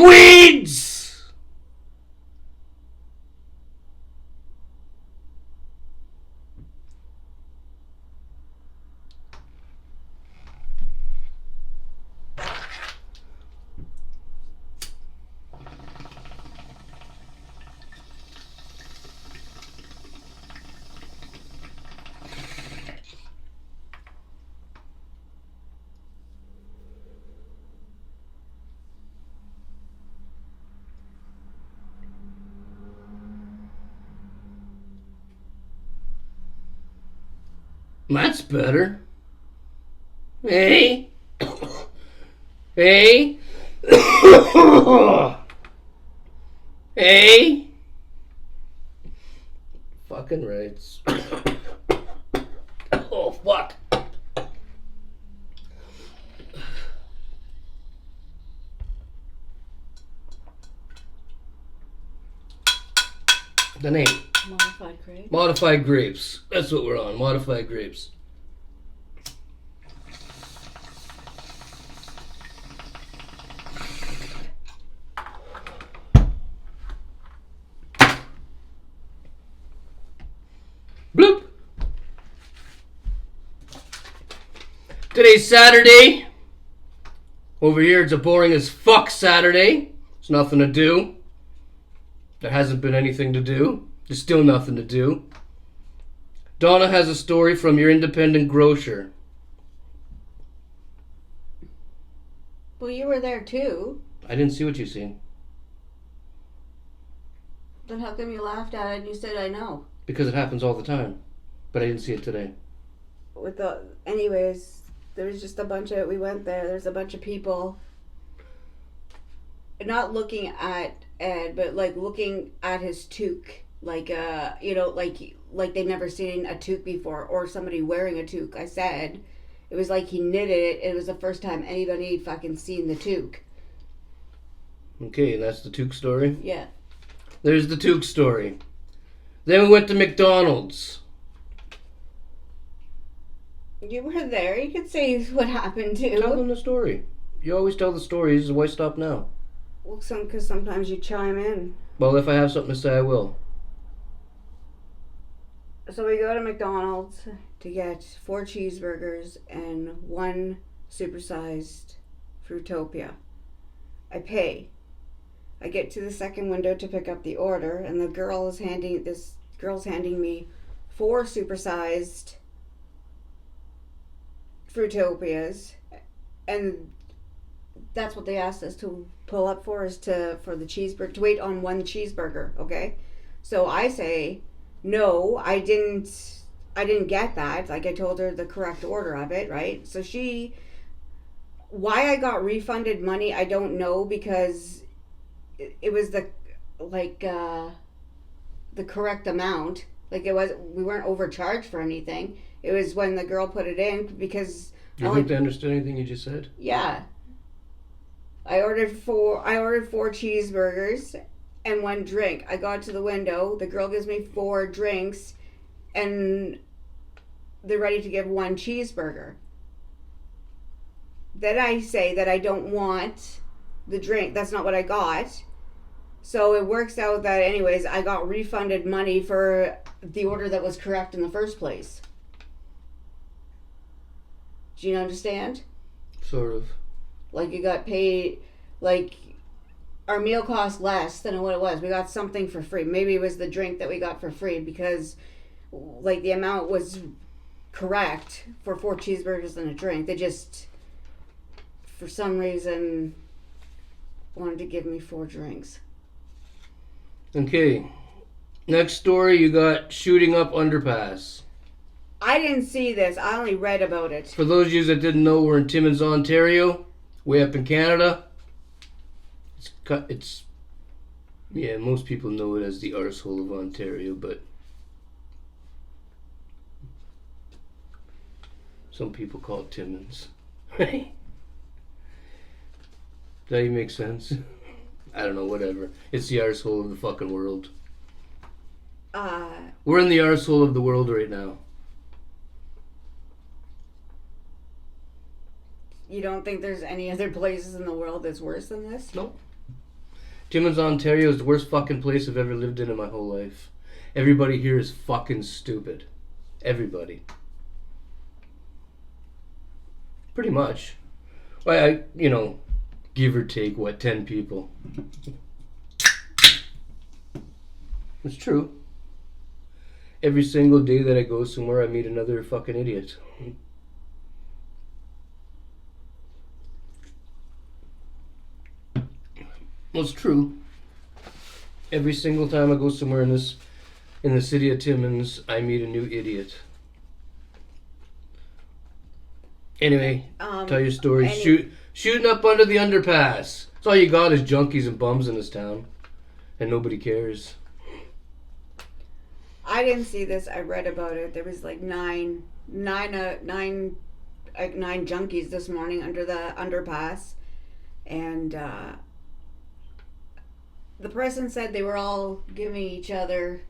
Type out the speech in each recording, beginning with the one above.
dickweeds! That's better. Hey? Hey? Hey? Fucking rights. Oh, fuck. The name. Modified grapes. Modified grapes. That's what we're on. Modified grapes. Bloop. Today's Saturday. Over here it's a boring as fuck Saturday. There's nothing to do. There hasn't been anything to do. There's still nothing to do. Donna has a story from your independent grocer. Well, you were there too. I didn't see what you seen. Then how come you laughed at it and you said I know? Because it happens all the time. But I didn't see it today. Anyways, there was just a bunch of, we went there, there's a bunch of people not looking at Ed, but like looking at his toque. Like, like they've never seen a toque before or somebody wearing a toque. I said, it was like he knitted it. It was the first time anybody fucking seen the toque. Okay, and that's the toque story? Yeah. There's the toque story. Then we went to McDonald's. You were there. You could say what happened too. Tell them the story. You always tell the stories. Why stop now? Well, because sometimes you chime in. Well, if I have something to say, I will. So we go to McDonald's to get 4 cheeseburgers and 1 supersized Fruitopia. I pay. I get to the second window to pick up the order, and this girl's handing me 4 supersized Fruitopias, and that's what they asked us to pull up for, is for the cheeseburger, to wait on 1 cheeseburger. Okay, so I say, no, I didn't get that. Like, I told her the correct order of it, right? So why I got refunded money, I don't know, because it was the correct amount. Like, we weren't overcharged for anything. It was when the girl put it in, because... You think they understood anything you just said? Yeah. I ordered 4 cheeseburgers and 1 drink. I got to the window. The girl gives me 4 drinks, and they're ready to give 1 cheeseburger. Then I say that I don't want the drink. That's not what I got. So it works out that, anyways, I got refunded money for the order that was correct in the first place. Do you understand? Sort of. Like, you got paid, like, our meal cost less than what it was. We got something for free. Maybe it was the drink that we got for free, because, like, the amount was correct for 4 cheeseburgers and a drink. They just, for some reason, wanted to give me 4 drinks. Okay. Next story, you got shooting up underpass. I didn't see this. I only read about it. For those of you that didn't know, we're in Timmins, Ontario, way up in Canada. It's yeah, most people know it as the arsehole of Ontario, but some people call it Timmins. Right? Does that even make sense? I don't know, whatever. It's the arsehole of the fucking world. We're in the arsehole of the world right now. You don't think there's any other places in the world that's worse than this? Nope. Timmins, Ontario is the worst fucking place I've ever lived in my whole life. Everybody here is fucking stupid. Everybody. Pretty much. Well, give or take, 10 people. It's true. Every single day that I go somewhere, I meet another fucking idiot. Well, it's true. Every single time I go somewhere in the city of Timmins, I meet a new idiot. Anyway, tell your story. Shooting up under the underpass. That's all you got is junkies and bums in this town, and nobody cares. I didn't see this. I read about it. There was like nine junkies this morning under the underpass, and the person said they were all giving each other.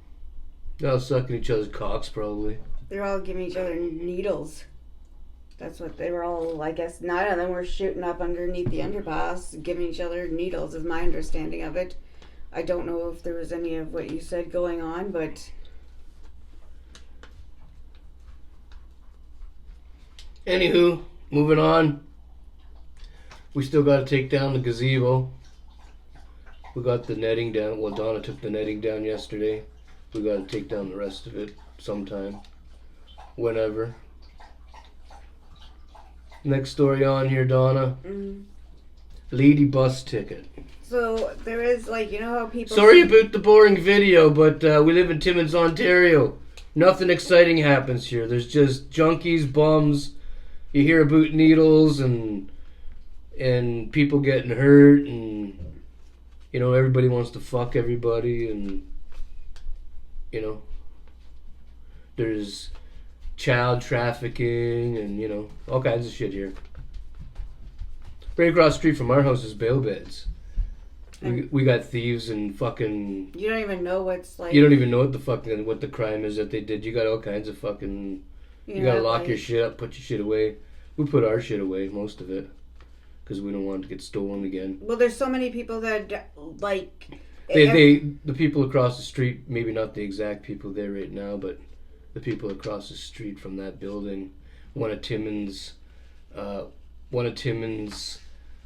They're all sucking each other's cocks, probably. They're all giving each other needles. That's what they were all. I guess 9 of them were shooting up underneath the underpass, giving each other needles. Is my understanding of it. I don't know if there was any of what you said going on, but. Anywho, moving on. We still got to take down the gazebo. We got the netting down. Well, Donna took the netting down yesterday. We got to take down the rest of it sometime. Whenever. Next story on here, Donna. Lady bus ticket. So there is how people. Sorry about the boring video, but we live in Timmins, Ontario. Nothing exciting happens here. There's just junkies, bums. You hear about needles and people getting hurt, and everybody wants to fuck everybody, and there's child trafficking and all kinds of shit here. Right across the street from our house is bail beds. We got thieves and fucking. You don't even know what's like. You don't even know what the crime is that they did. You got all kinds of fucking. You gotta lock your shit up, put your shit away. We put our shit away, most of it, because we don't want it to get stolen again. Well, there's so many people that the people across the street, maybe not the exact people there right now, but the people across the street from that building, one of Timmins'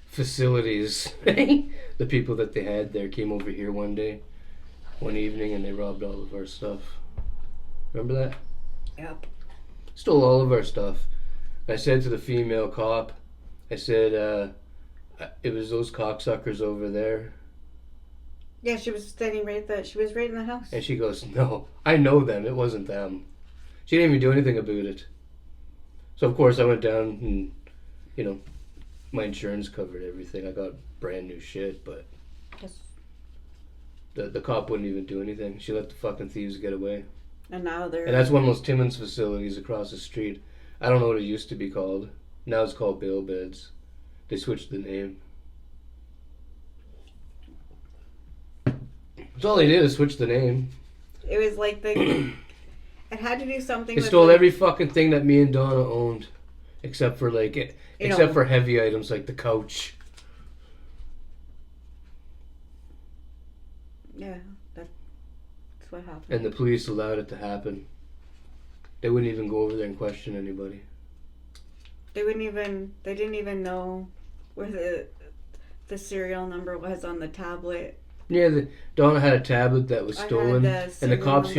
facilities, the people that they had there came over here one evening, and they robbed all of our stuff. Remember that? Yep. Stole all of our stuff. I said to the female cop, I said, it was those cocksuckers over there. Yeah, she was standing she was right in the house. And she goes, no, I know them. It wasn't them. She didn't even do anything about it. So, of course, I went down and, my insurance covered everything. I got brand new shit, but yes. The cop wouldn't even do anything. She let the fucking thieves get away. And that's one of those Timmins facilities across the street. I don't know what it used to be called. Now it's called bail beds. They switched the name. That's all they did is switch the name. It was like it had to do something. They stole every fucking thing that me and Donna owned, except for for heavy items like the couch. Yeah, that's what happened. And the police allowed it to happen. They wouldn't even go over there and question anybody. They didn't even know where the serial number was on the tablet. Yeah, Donna had a tablet that was stolen, and the cops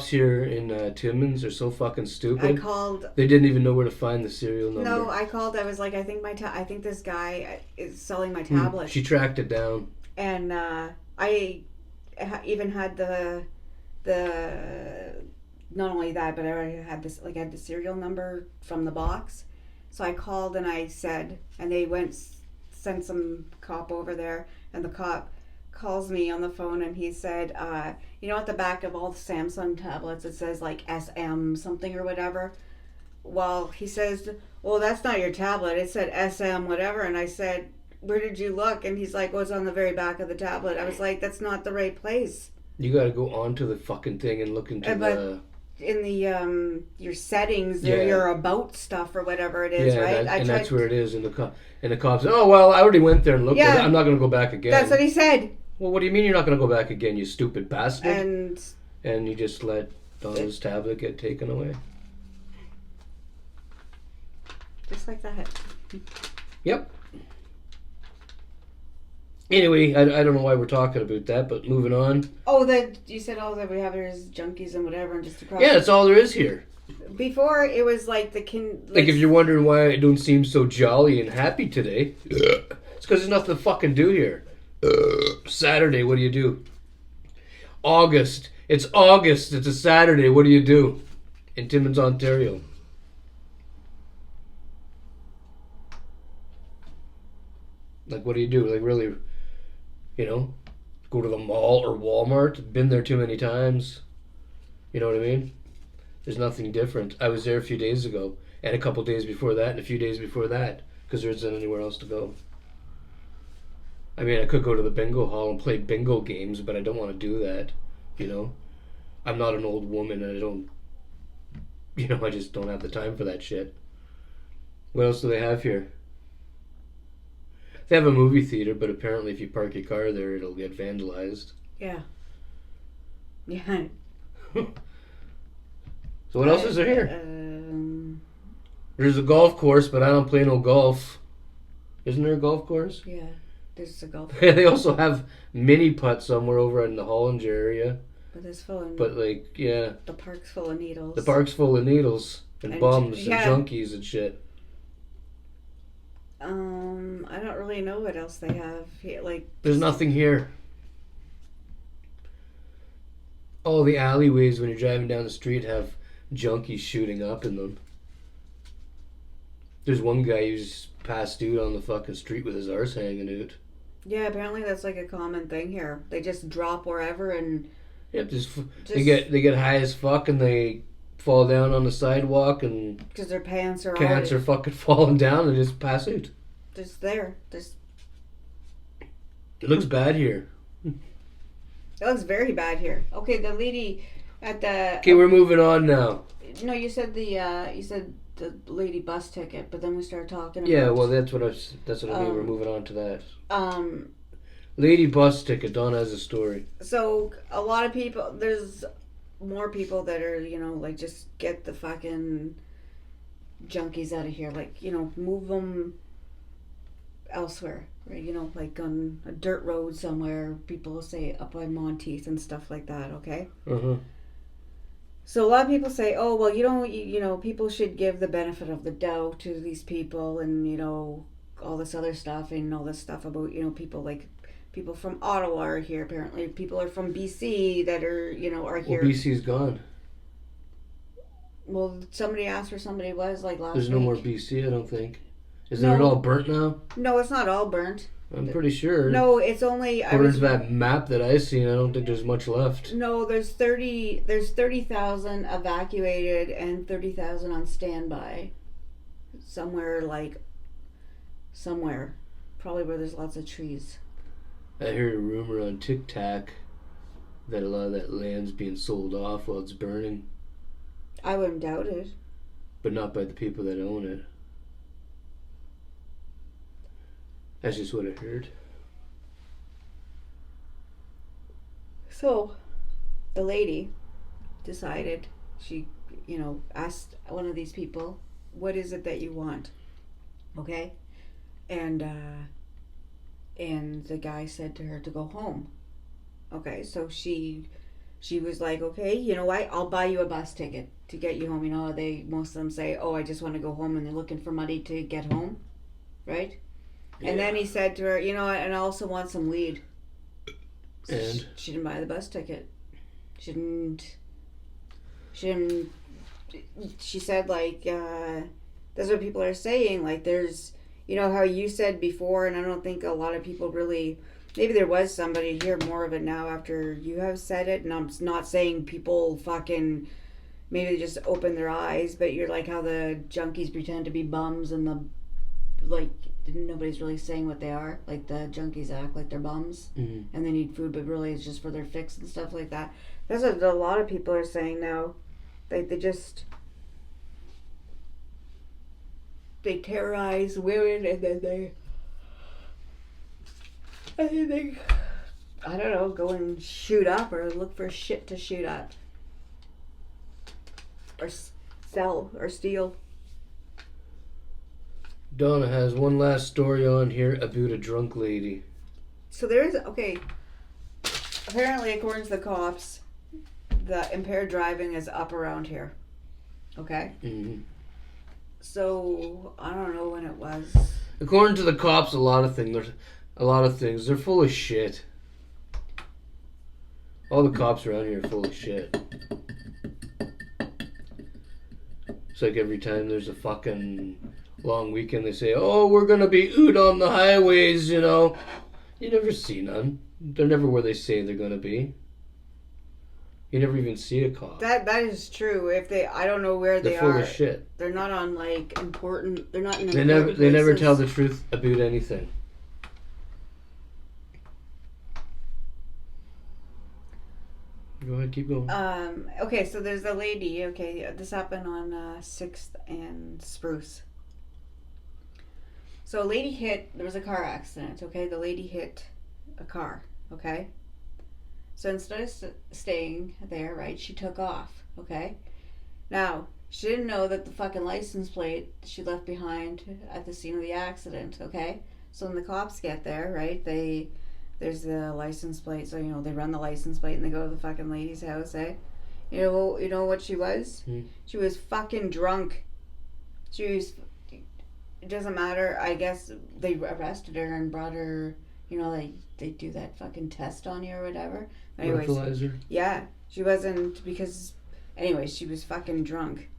here in Timmins are so fucking stupid. I called. They didn't even know where to find the serial number. No, I called. I was like, I think this guy is selling my tablet. She tracked it down, and I even had the not only that, but I already had this had the serial number from the box. So I called and I said, and they sent some cop over there, and the cop calls me on the phone and he said, at the back of all the Samsung tablets it says SM something or whatever. Well, he says, well, that's not your tablet. It said SM whatever. And I said, where did you look? And he's like, well, it's on the very back of the tablet. I was like, that's not the right place. You gotta go onto the fucking thing and look into in the your settings or your about stuff or whatever it is, right? That's where it is in the cops. Oh well, I already went there and looked at it. I'm not going to go back again. That's what he said. Well, what do you mean you're not going to go back again, you stupid bastard? And you just let Donna's tablet get taken away. Just like that. Yep. Anyway, I don't know why we're talking about that, but moving on. Oh, that you said all that we have here is junkies and whatever, and just across. Yeah, that's all there is here. Before it was like like if you're wondering why I don't seem so jolly and happy today, it's because there's nothing to fucking do here. Saturday, what do you do? August. It's August. It's a Saturday. What do you do? In Timmins, Ontario. Like, what do you do? Like, really, go to the mall or Walmart? Been there too many times. You know what I mean? There's nothing different. I was there a few days ago, and a couple days before that, and a few days before that, because there isn't anywhere else to go. I mean, I could go to the bingo hall and play bingo games, but I don't want to do that, I'm not an old woman, and I don't, I just don't have the time for that shit. What else do they have here? They have a movie theater, but apparently if you park your car there, it'll get vandalized. Yeah. Yeah. So what else is there here? There's a golf course, but I don't play no golf. Isn't there a golf course? Yeah, there's a golf course. They also have mini putt somewhere over in the Hollinger area. But it's full of... But the park's full of needles. The park's full of needles and bums and junkies and shit. I don't really know what else they have here. There's nothing here. All the alleyways when you're driving down the street have junkies shooting up in them. There's one guy who's passed out on the fucking street with his arse hanging out. Yeah, apparently that's like a common thing here. They just drop wherever and... Yep, they get high as fuck and they fall down on the sidewalk and... Because their pants are fucking falling down and just pass out. Just there. It looks bad here. It looks very bad here. Okay, the lady at the... Okay, we're moving on now. No, you said the lady bus ticket, but then we started talking about... Yeah, well, that's what I mean. We're moving on to that. Lady bus ticket. Donna has a story. So, a lot of people... There's more people that are, just get the fucking junkies out of here. Move them elsewhere. Right? Like on a dirt road somewhere. People will say up by Monteith and stuff like that, okay? Uh-huh. So a lot of people say, oh, well, people should give the benefit of the doubt to these people and, all this other stuff and all this stuff about, people from Ottawa are here apparently. People are from BC that are, are here. Well, BC's gone. Well, somebody asked where somebody was last week. There's no more BC, I don't think. Is it all burnt now? No, it's not all burnt. I'm pretty sure. No, it's only... According to that map that I've seen, I don't think there's much left. No, there's 30,000 evacuated and 30,000 on standby. Somewhere. Probably where there's lots of trees. I heard a rumor on TikTok that a lot of that land's being sold off while it's burning. I wouldn't doubt it. But not by the people that own it. That's just what I heard. So, the lady decided, she, asked one of these people, what is it that you want? Okay? And the guy said to her to go home. Okay, so she was like, okay, you know what? I'll buy you a bus ticket to get you home. Most of them say, oh, I just want to go home, and they're looking for money to get home. Right? Yeah. And then he said to her, and I also want some weed. So and? She didn't buy the bus ticket. She said, that's what people are saying. There's, how you said before, and I don't think a lot of people really, maybe there was somebody hear more of it now after you have said it, and I'm not saying people fucking, maybe they just open their eyes, but you're like how the junkies pretend to be bums and nobody's really saying what they are. Like the junkies act like they're bums and they need food, but really it's just for their fix and stuff like that. That's what a lot of people are saying now. They just they terrorize women, and then they I don't know, go and shoot up or look for shit to shoot at or sell or steal. Donna has one last story on here about a drunk lady. So okay, apparently according to the cops, the impaired driving is up around here. Okay? Mm-hmm. So, I don't know when it was. According to the cops, a lot of things, they're full of shit. All the cops around here are full of shit. It's like every time there's a fucking long weekend, they say, oh, we're going to be out on the highways, you know. You never see none. They're never where they say they're going to be. You never even see a cop. That is true. If I don't know where they are. They're full of shit. They're not on like important. They're not in. They never tell the truth about anything. Go ahead, keep going. Okay, so there's a lady. Okay, this happened on 6th and Spruce. So a lady there was a car accident. Okay, the lady hit a car. Okay. So instead of staying there, right, she took off, okay? Now, she didn't know that the fucking license plate she left behind at the scene of the accident, okay? So when the cops get there, right, there's the license plate, so, you know, they run the license plate and they go to the fucking lady's house, eh? You know what she was? She was fucking drunk. It doesn't matter, I guess they arrested her and brought her, you know, they do that fucking test on you or whatever. Anyways, breathalyzer? Yeah, she wasn't because. Anyways, she was fucking drunk.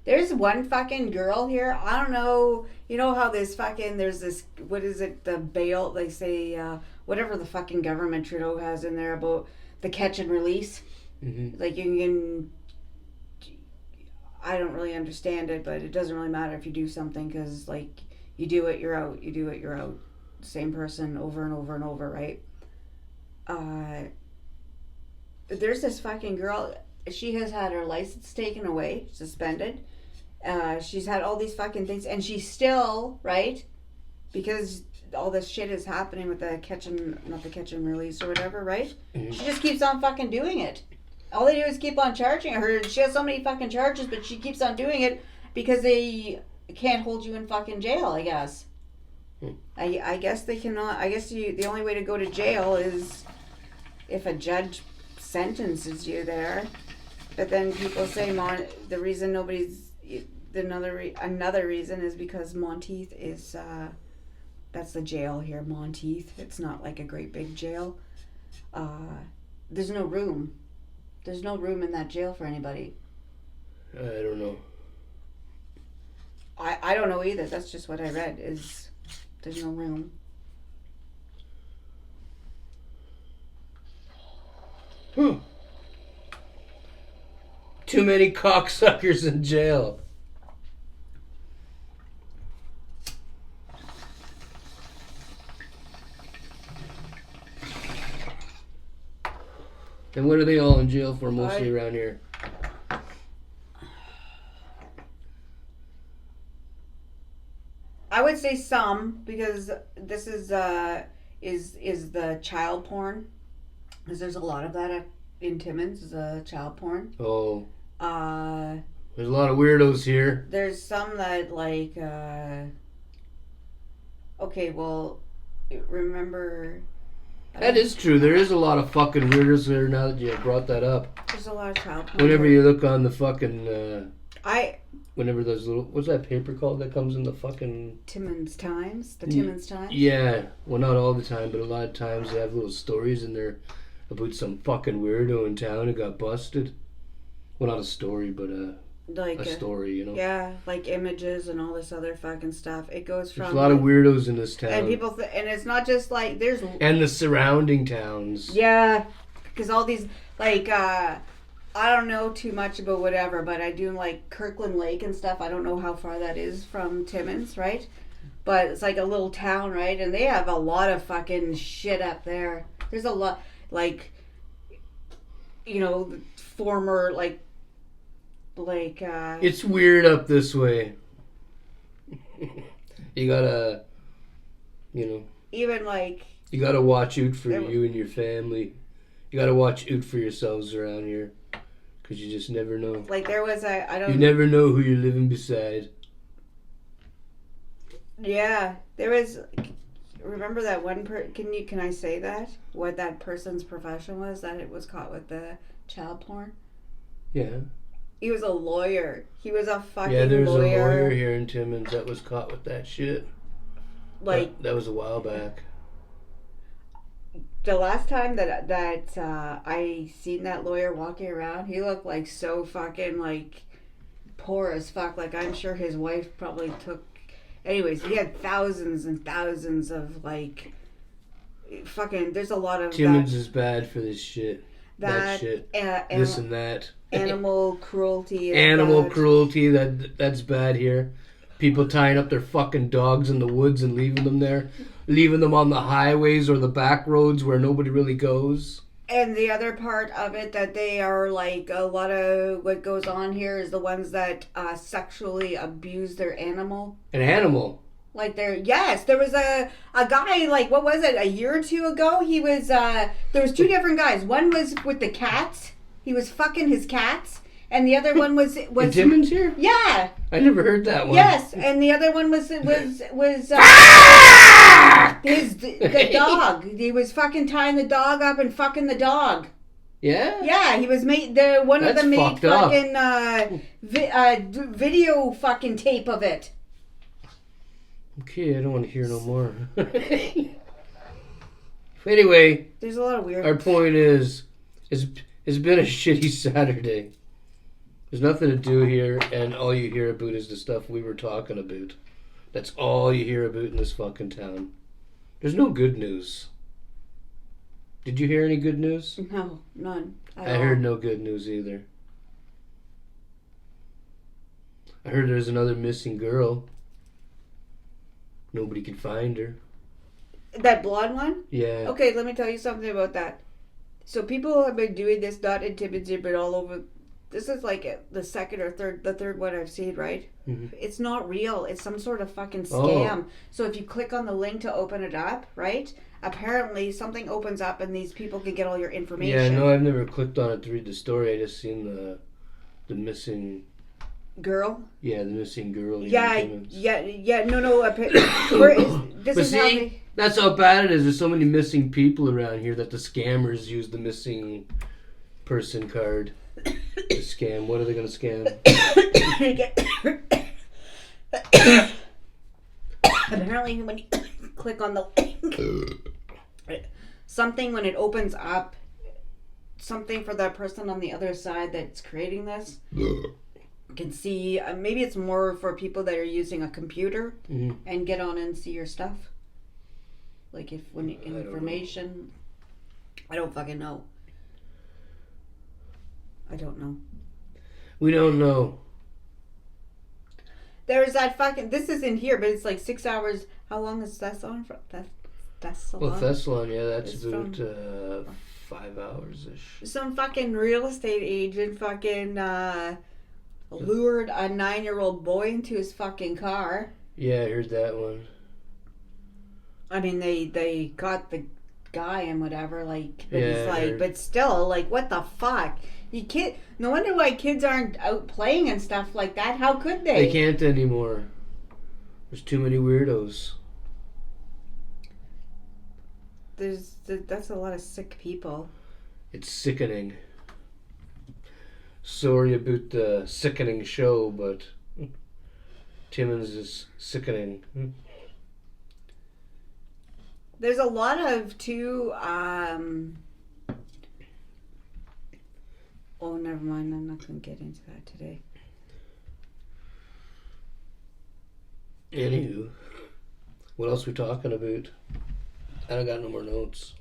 There's one fucking girl here. I don't know. You know how there's this. What is it? The bail. They say whatever the fucking government Trudeau has in there about the catch and release. Mm-hmm. Like you can. I don't really understand it, but it doesn't really matter if you do something because like you do it, you're out. You do it, you're out. Same person over and over and over, right? There's this fucking girl. She has had her license taken away, suspended. She's had all these fucking things, and she's still, right? Because all this shit is happening with not the catch and release or whatever, right? Mm-hmm. She just keeps on fucking doing it. All they do is keep on charging her. She has so many fucking charges, but she keeps on doing it because they can't hold you in fucking jail, I guess. I guess they cannot. I guess the only way to go to jail is if a judge sentences you there. But then people say the reason another reason is because Monteith is that's the jail here, Monteith. It's not like a great big jail. There's no room. There's no room in that jail for anybody. I don't know. I don't know either. That's just what I read. There's no room. Too many cocksuckers in jail. And what are they all in jail for mostly around here? I would say some, because this is the child porn. Because there's a lot of that in Timmins, is child porn. Oh. There's a lot of weirdos here. There's some that like, okay, well, remember... That is true. There is a lot of fucking weirdos there now that you brought that up. There's a lot of child porn. Whenever you look on the fucking... Whenever those little... What's that paper called that comes in the fucking... Timmins Times? The Timmins Times? Yeah. Well, not all the time, but a lot of times they have little stories in there about some fucking weirdo in town who got busted. Well, not a story, but a story, you know? Yeah, like images and all this other fucking stuff. It goes from... There's a lot of weirdos in this town. And people... and it's not just like... there's... And the surrounding towns. Yeah. Because all these... Like, I don't know too much about whatever, but I do like Kirkland Lake and stuff. I don't know how far that is from Timmins, right? But it's like a little town, right? And they have a lot of fucking shit up there. There's a lot, like, you know, former, like, Like, It's weird up this way. You gotta, even like, you gotta watch out for you and your family. You gotta watch out for yourselves around here. Because you just never know. like there was You never know who you're living beside. Yeah, there was. Remember that one can I say that? What that person's profession was? That it was caught with the child porn? Yeah. He was a lawyer. He was a fucking lawyer. Yeah, there's a lawyer here in Timmins that was caught with that shit. Like that was a while back. The last time that I seen that lawyer walking around, he looked like so fucking like poor as fuck. Like I'm sure his wife probably took. Anyways, he had thousands and thousands of like fucking. There's a lot of Timmins is bad for this shit. That shit. This and that. Animal cruelty. Cruelty. That's bad here. People tying up their fucking dogs in the woods and leaving them there. Leaving them on the highways or the back roads where nobody really goes. And the other part of it that they are like, a lot of what goes on here is the ones that sexually abuse their animal. An animal? Like there was a guy, like, what was it, a year or two ago? He was, there was two different guys. One was with the cats. He was fucking his cats. And the other one was in Timmins here? Yeah. I never heard that one. Yes, and the other one was the dog. He was fucking tying the dog up and fucking the dog. Yeah? Yeah, he was one of them made fucking video fucking tape of it. Okay, I don't want to hear no more. Anyway, there's a lot of weird. Our point is, it's been a shitty Saturday. There's nothing to do here, and all you hear about is the stuff we were talking about. That's all you hear about in this fucking town. There's no good news. Did you hear any good news? No, none. I heard no good news either. I heard there's another missing girl. Nobody can find her. That blonde one? Yeah. Okay, let me tell you something about that. So people have been doing this, not in Timmins, but all over. This is like the second or third one I've seen, right? Mm-hmm. It's not real. It's some sort of fucking scam. Oh. So if you click on the link to open it up, right? Apparently something opens up and these people can get all your information. Yeah, no, I've never clicked on it to read the story. I just seen the missing girl. Yeah, the missing girl. Yeah. No. That's how bad it is. There's so many missing people around here that the scammers use the missing person card. To scam. What are they going to scam? Apparently when you click on the link, something when it opens up, something for that person on the other side that's creating this can see, maybe it's more for people that are using a computer and get on and see your stuff. Like if when information, I don't fucking know. I don't know. We don't know. There's that fucking. This isn't here, but it's like 6 hours. How long is Thessalon? Thessalon? Well, Thessalon, yeah, that's about 5 hours ish. Some fucking real estate agent fucking lured a 9-year-old boy into his fucking car. Yeah, I heard that one. I mean, they got the guy and whatever, like, but he's like, but still, like, what the fuck? No wonder why kids aren't out playing and stuff like that. How could they? They can't anymore. There's too many weirdos. That's a lot of sick people. It's sickening. Sorry about the sickening show, but Timmins is sickening. There's a lot of oh, never mind. I'm not going to get into that today. Anywho, what else we talking about? I don't got no more notes.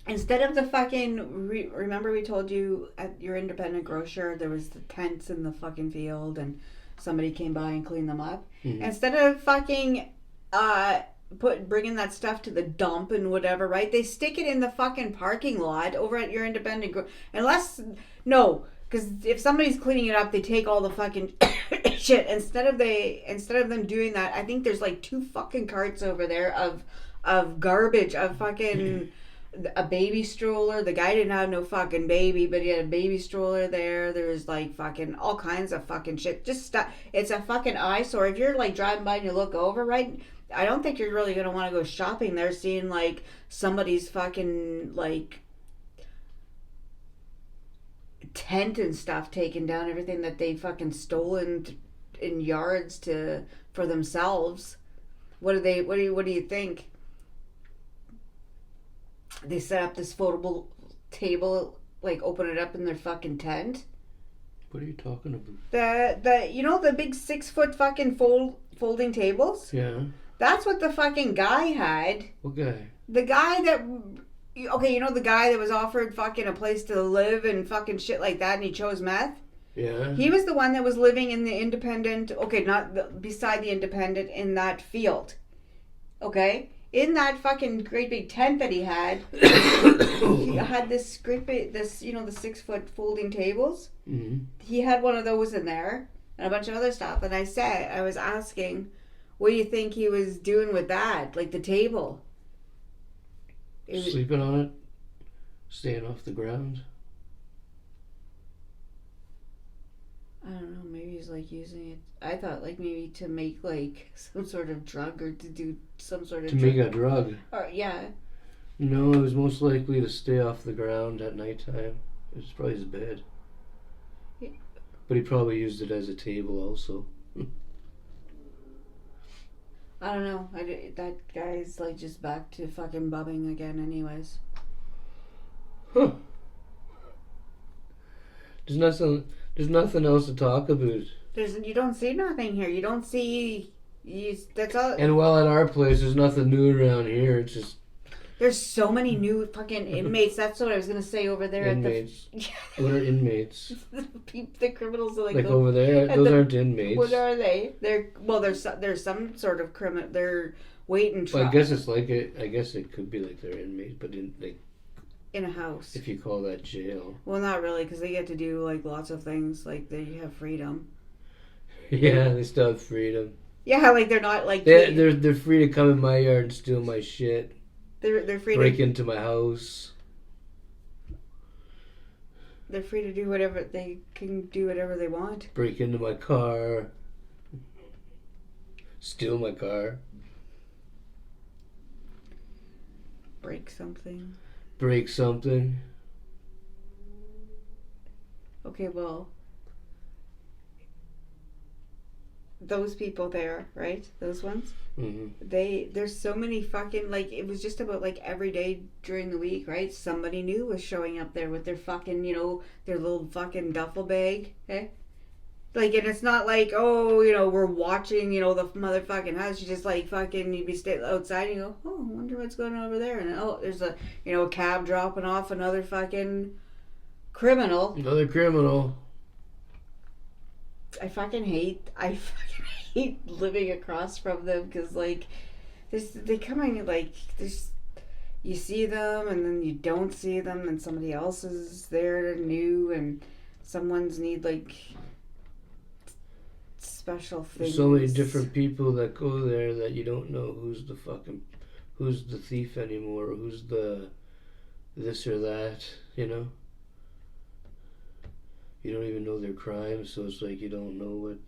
Instead of the fucking... remember we told you at your independent grocer there was the tents in the fucking field and somebody came by and cleaned them up? Mm-hmm. Instead of fucking bringing that stuff to the dump and whatever, right? They stick it in the fucking parking lot over at your independent unless no, because if somebody's cleaning it up, they take all the fucking shit. Instead of them doing that, I think there's like 2 fucking carts over there of garbage, of fucking a baby stroller. The guy didn't have no fucking baby, but he had a baby stroller there. There's like fucking all kinds of fucking shit. Just stuff. It's a fucking eyesore. If you're like driving by and you look over, right? I don't think you're really gonna want to go shopping there, seeing like somebody's fucking like tent and stuff taken down, everything that they fucking stolen in yards for themselves. What do you think? They set up this foldable table, like open it up in their fucking tent. What are you talking about? The big 6-foot fucking folding tables? Yeah. That's what the fucking guy had. What guy? The guy that... Okay, the guy that was offered fucking a place to live and fucking shit like that, and he chose meth? Yeah. He was the one that was living in the independent... Okay, beside the independent, in that field. Okay? In that fucking great big tent that he had this great big... the 6-foot folding tables. Mm-hmm. He had one of those in there, and a bunch of other stuff. And I was asking... What do you think he was doing with that? Like the table? Sleeping on it? Staying off the ground? I don't know. Maybe he's like using it. I thought like maybe to make like some sort of drug or to do some sort of To make a drug? Or, yeah. No, it was most likely to stay off the ground at nighttime. It was probably his bed. Yeah. But he probably used it as a table also. I don't know. That guy's like just back to fucking bumming again anyways. Huh. There's nothing else to talk about. You don't see nothing here. You don't see... that's all... And well, at our place, there's nothing new around here. It's just... There's so many new fucking inmates. That's what I was going to say over there inmates. at the... What are inmates? The criminals are like over there? Those aren't inmates. What are they? There's some sort of criminal. They're waiting trial. Well, I guess it's like it. I guess it could be like they're inmates, but in a house. If you call that jail. Well, not really, because they get to do like lots of things. Like they have freedom. Yeah, they still have freedom. Yeah, like they're not like they're free to come in my yard and steal my shit. They're free break into my house. They're free to do whatever they can do, whatever they want. Break into my car. Steal my car. Break something. Break something. Okay, well, those people there, right? Those ones. Mm-hmm. There's so many fucking, like, it was just about like every day during the week, right? Somebody new was showing up there with their fucking, their little fucking duffel bag, okay? Like, and it's not like, oh, we're watching, the motherfucking house. You just like fucking, you'd be outside and you go, oh, I wonder what's going on over there. And oh, there's a, a cab dropping off another fucking criminal. Another criminal. I fucking hate living across from them because like they come in like there's you see them and then you don't see them and somebody else is there new and someone's need like special things. There's so many different people that go there that you don't know who's the thief anymore, or who's the this or that, You don't even know their crimes, so it's like you don't know what.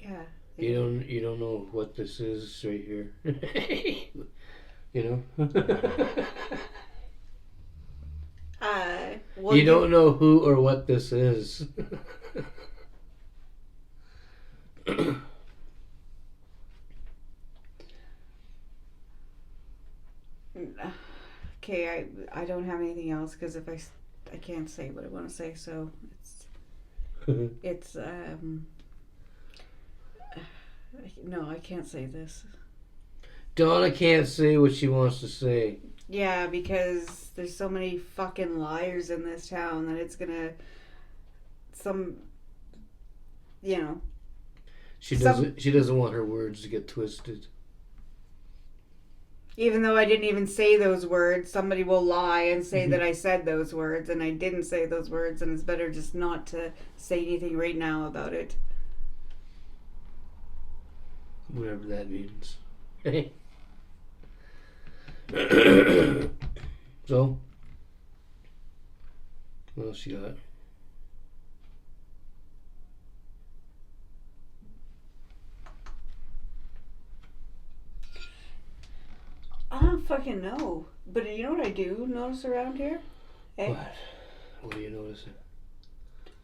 Yeah. You don't know what this is right here. Well, you don't know who or what this is. Okay, I don't have anything else because if I can't say what I want to say, so it's no, I can't say this. Donna can't say what she wants to say. Yeah, because there's so many fucking liars in this town that it's gonna She doesn't want her words to get twisted. Even though I didn't even say those words, somebody will lie and say that I said those words, and I didn't say those words, and it's better just not to say anything right now about it. Whatever that means. So, what else you got? I don't fucking know. But you know what I do notice around here? What? What are you noticing?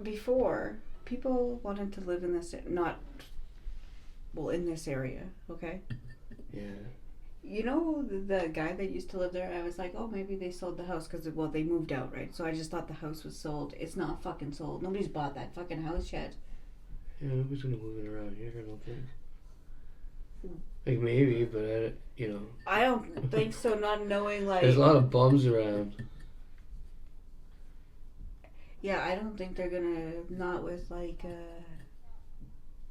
Before, people wanted to live in this, in this area, okay? Yeah. You know, the guy that used to live there, I was like, oh, maybe they sold the house because, they moved out, right? So I just thought the house was sold. It's not fucking sold. Nobody's bought that fucking house yet. Yeah, nobody's gonna move in around here, I don't think. Like, maybe, but I don't think so, not knowing, like... There's a lot of bums around. Yeah, I don't think they're gonna, not with, like,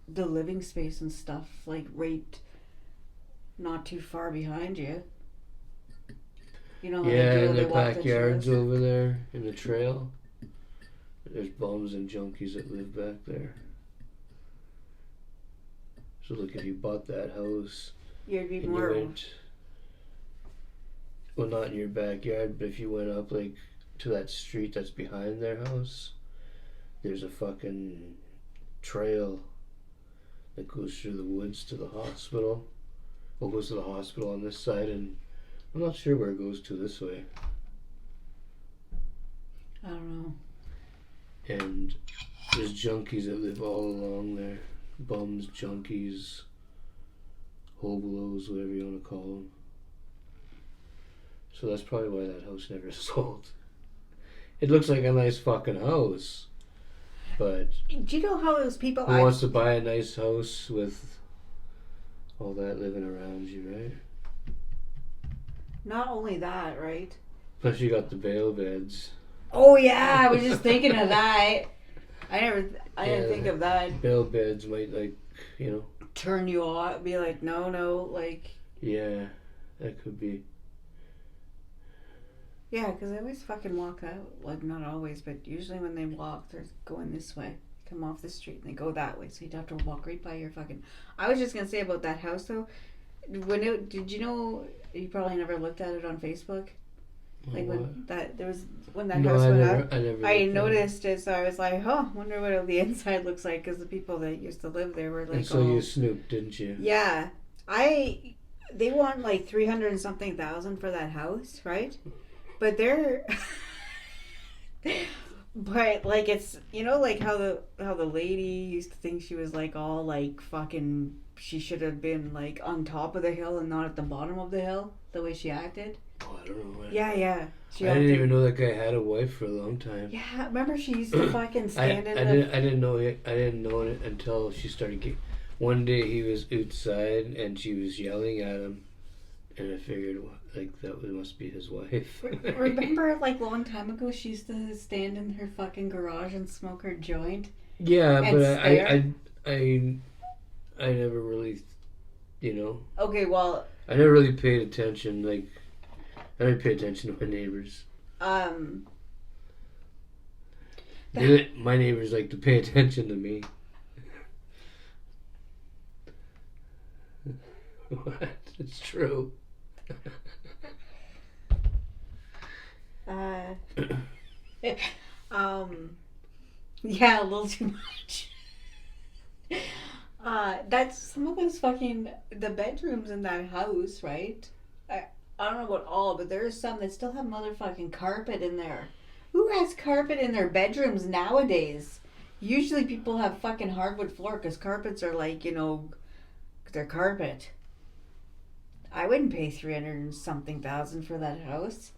the living space and stuff, like, right not too far behind you. You know how Yeah, they do in their they walk the backyards trails? over there, in the trail. There's bums and junkies that live back there. So, look, if you bought that house... You'd be and more... you went... Well, not in your backyard, but if you went up, like, to that street that's behind their house, there's a fucking trail that goes through the woods to the hospital. Well, it goes to the hospital on this side, and I'm not sure where it goes to this way. I don't know. And there's junkies that live all along there. Bums, junkies, hobolos, whatever you want to call them. So that's probably why that house never sold. It looks like a nice fucking house, but Do you know how those people... who wants to buy a nice house with all that living around you, right? Not only that, right? Plus you got the bail beds. Oh yeah, I was just thinking of that. I didn't think of that. Bail beds might, Turn you off, be like, no, like... Yeah, that could be. Yeah, because I always fucking walk out. Like, not always, but usually when they walk, they're going this way. Come off the street and they go that way. So you'd have to walk right by your fucking... I was just going to say about that house, though. Did you know... You probably never looked at it on Facebook? Like, when that house went up. I noticed it, so I was like, wonder what the inside looks like. Because the people that used to live there were like... And so you snooped, didn't you? Yeah. They want like 300 and something thousand for that house, right? But they're, but like it's like how the lady used to think she was like all like fucking, she should have been like on top of the hill and not at the bottom of the hill, the way she acted. Oh, I don't know. Yeah. I didn't even know that guy had a wife for a long time. Yeah, remember she used to fucking stand in I didn't know it until she started. One day he was outside and she was yelling at him. And I figured, like, that must be his wife. Remember, like, a long time ago, she used to stand in her fucking garage and smoke her joint? Yeah, but I never really, Okay, well... I never really paid attention, like, I didn't pay attention to my neighbors. My neighbors like to pay attention to me. What? It's true. Yeah, a little too much. That's some of those fucking the bedrooms in that house, right? I don't know about all, but there's some that still have motherfucking carpet in there. Who has carpet in their bedrooms nowadays? Usually people have fucking hardwood floor because carpets are like, they're carpet. I wouldn't pay 300 and something thousand for that house.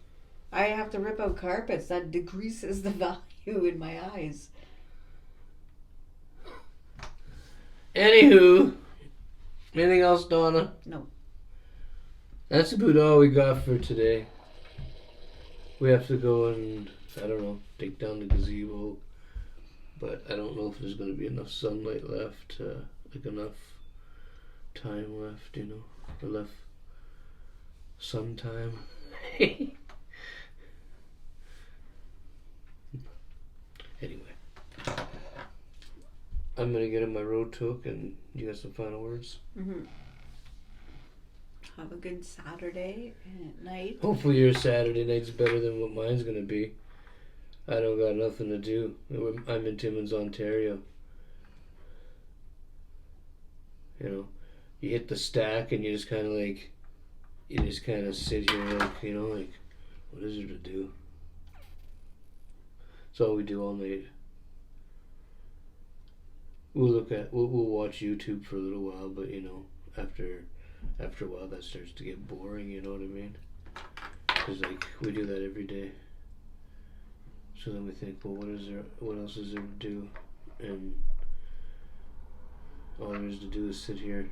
I have to rip out carpets. That decreases the value in my eyes. Anywho, anything else, Donna? No. That's about all we got for today. We have to go and, I don't know, take down the gazebo. But I don't know if there's going to be enough sunlight left, enough time left, enough sometime. Anyway, I'm gonna get in my road took, and you got some final words? Mm-hmm. Have a good Saturday night. Hopefully your Saturday night's better than what mine's gonna be. I don't got nothing to do. I'm in Timmins, Ontario. You know, you hit the stack and you just kind of sit here like, like, what is there to do? That's all we do all night. We'll watch YouTube for a little while, but after a while that starts to get boring, you know what I mean? Because we do that every day. So then we think, well, what else is there to do? And all there is to do is sit here.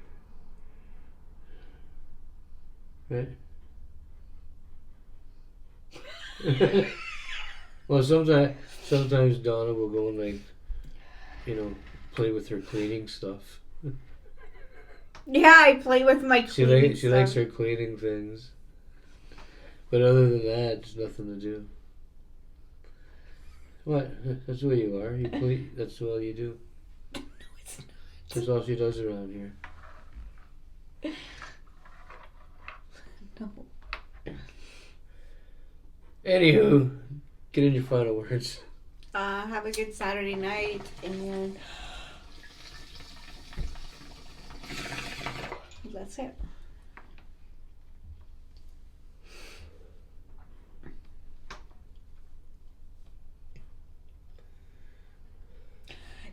Right? Well, sometimes Donna will go and play with her cleaning stuff. Yeah, I play with my cleaning She likes her cleaning things. But other than that, there's nothing to do. What? That's the way you are. You clean. That's all you do. No, it's not. That's all she does around here. No. Anywho, get in your final words. Have a good Saturday night, and that's it.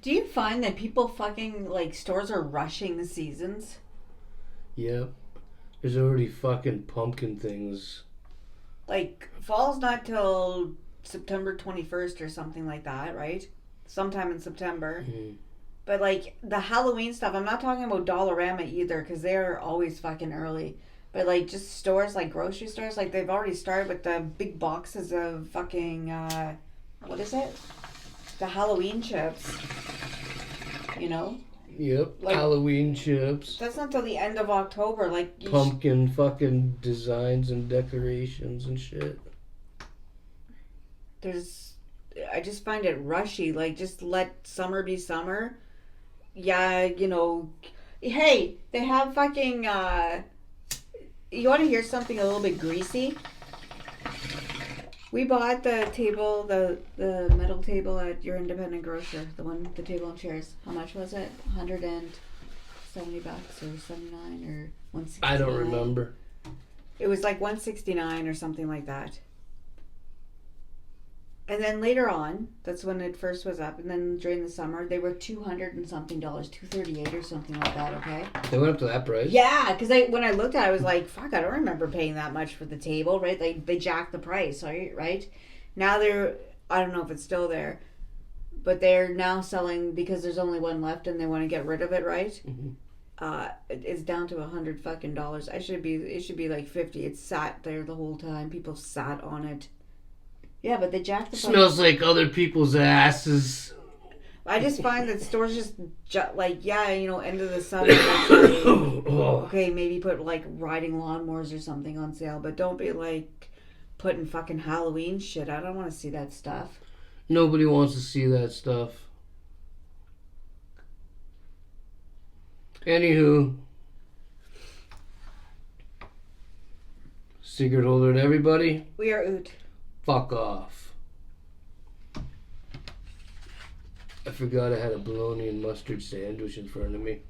Do you find that people stores are rushing the seasons? Yep. There's already fucking pumpkin things. Fall's not till September 21st or something like that, right? Sometime in September. Mm. But the Halloween stuff, I'm not talking about Dollarama either, because they're always fucking early. But just stores, grocery stores, they've already started with the big boxes of fucking, what is it? The Halloween chips. Yep. Halloween chips. That's not till the end of October. Pumpkin fucking designs and decorations and shit. I just find it rushy. Just let summer be summer. Yeah, hey, they have fucking, you want to hear something a little bit greasy? We bought the table, the metal table at your independent grocer, the table and chairs. How much was it? $170 or 79 or 169? I don't remember. It was $169 or something like that. And then later on, that's when it first was up. And then during the summer, they were $200 and something, $238 or something like that. Okay. They went up to that price. Yeah, because when I looked at it, I was like, "Fuck, I don't remember paying that much for the table." Right? They jacked the price. Right? Now I don't know if it's still there, but they're now selling because there's only one left and they want to get rid of it. Right? Mm-hmm. It's down to $100 fucking. It should be $50. It's sat there the whole time. People sat on it. Yeah, but they jacked the price. Smells like other people's asses. I just find that stores just end of the summer. Okay, maybe put riding lawnmowers or something on sale, but don't be putting fucking Halloween shit. I don't want to see that stuff. Nobody wants to see that stuff. Anywho, secret holder and everybody. We are oot. Fuck off. I forgot I had a bologna and mustard sandwich in front of me.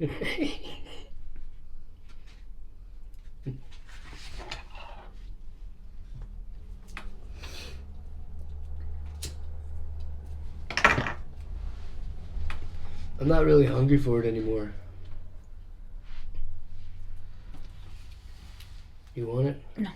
I'm not really hungry for it anymore. You want it? No.